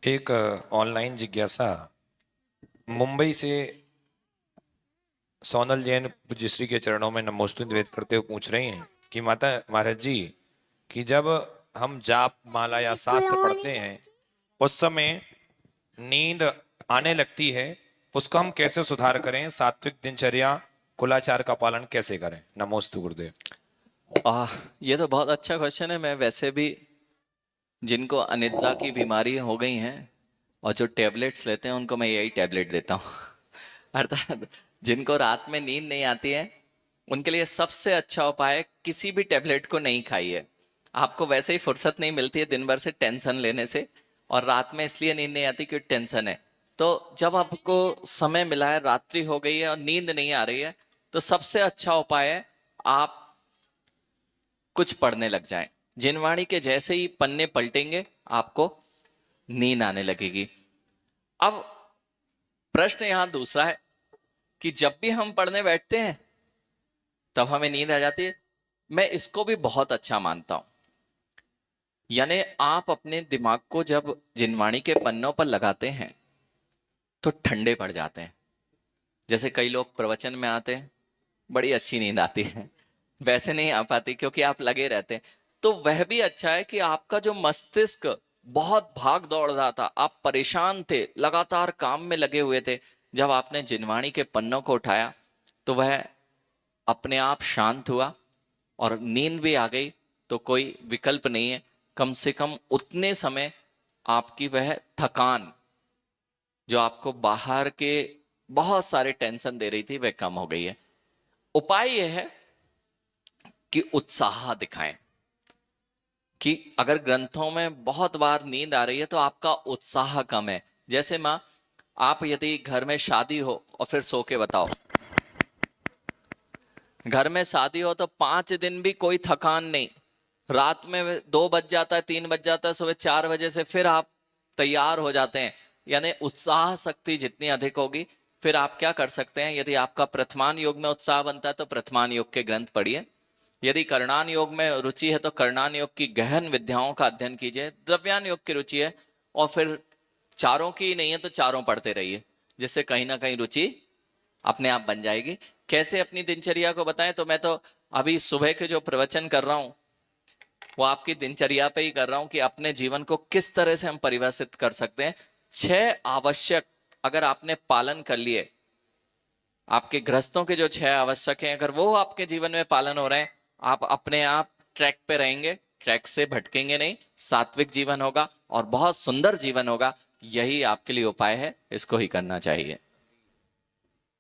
एक ऑनलाइन जिज्ञासा मुंबई से सोनल जैन पूज्यश्री के चरणों में नमोस्तु निवेदित करते हुए पूछ रही हैं कि माता महाराज जी कि जब हम जाप माला या शास्त्र पढ़ते हैं उस समय नींद आने लगती है, उसको हम कैसे सुधार करें? सात्विक दिनचर्या कुलाचार का पालन कैसे करें? नमोस्तु गुरुदेव। ये तो बहुत अच्छा क्वेश्चन है। मैं वैसे भी जिनको अनिद्रा की बीमारी हो गई हैं और जो टेबलेट्स लेते हैं उनको मैं यही टेबलेट देता हूँ। अर्थात जिनको रात में नींद नहीं आती है उनके लिए सबसे अच्छा उपाय है किसी भी टेबलेट को नहीं खाइए। आपको वैसे ही फुर्सत नहीं मिलती है दिन भर से टेंशन लेने से, और रात में इसलिए नींद नहीं आती क्योंकि टेंशन है। तो जब आपको समय मिला है, रात्रि हो गई है और नींद नहीं आ रही है, तो सबसे अच्छा उपाय है आप कुछ पढ़ने लग जाएं। जिनवाणी के जैसे ही पन्ने पलटेंगे आपको नींद आने लगेगी। अब प्रश्न यहां दूसरा है कि जब भी हम पढ़ने बैठते हैं तब हमें नींद आ जाती है। मैं इसको भी बहुत अच्छा मानता हूं। यानी आप अपने दिमाग को जब जिनवाणी के पन्नों पर लगाते हैं तो ठंडे पड़ जाते हैं। जैसे कई लोग प्रवचन में आते हैं, बड़ी अच्छी नींद आती है, वैसे नहीं आ पाती क्योंकि आप लगे रहते हैं। तो वह भी अच्छा है कि आपका जो मस्तिष्क बहुत भाग दौड़ रहा था, आप परेशान थे, लगातार काम में लगे हुए थे, जब आपने जिनवाणी के पन्नों को उठाया तो वह अपने आप शांत हुआ और नींद भी आ गई। तो कोई विकल्प नहीं है, कम से कम उतने समय आपकी वह थकान जो आपको बाहर के बहुत सारे टेंशन दे रही थी वह कम हो गई है। उपाय यह है कि उत्साह दिखाएं। कि अगर ग्रंथों में बहुत बार नींद आ रही है तो आपका उत्साह कम है। जैसे माँ, आप यदि घर में शादी हो और फिर सो के बताओ, घर में शादी हो तो 5 दिन भी कोई थकान नहीं, रात में 2 बज जाता है, 3 बज जाता है, सुबह 4 बजे से फिर आप तैयार हो जाते हैं। यानी उत्साह शक्ति जितनी अधिक होगी, फिर आप क्या कर सकते हैं, यदि आपका प्रथमान योग में उत्साह बनता है तो प्रथमान योग के ग्रंथ पढ़िए। यदि कर्णान योग में रुचि है तो कर्णान योग की गहन विद्याओं का अध्ययन कीजिए। द्रव्यान योग की रुचि है और फिर चारों की नहीं है तो चारों पढ़ते रहिए, जिससे कहीं ना कहीं रुचि अपने आप बन जाएगी। कैसे अपनी दिनचर्या को बताएं, तो मैं तो अभी सुबह के जो प्रवचन कर रहा हूं वो आपकी दिनचर्या पे ही कर रहा हूं कि अपने जीवन को किस तरह से हम परिभाषित कर सकते हैं। 6 आवश्यक अगर आपने पालन कर लिए, आपके गृहस्थों के जो 6 आवश्यक हैं अगर वो आपके जीवन में पालन हो रहे हैं, आप अपने आप ट्रैक पे रहेंगे, ट्रैक से भटकेंगे नहीं, सात्विक जीवन होगा और बहुत सुंदर जीवन होगा। यही आपके लिए उपाय है, इसको ही करना चाहिए।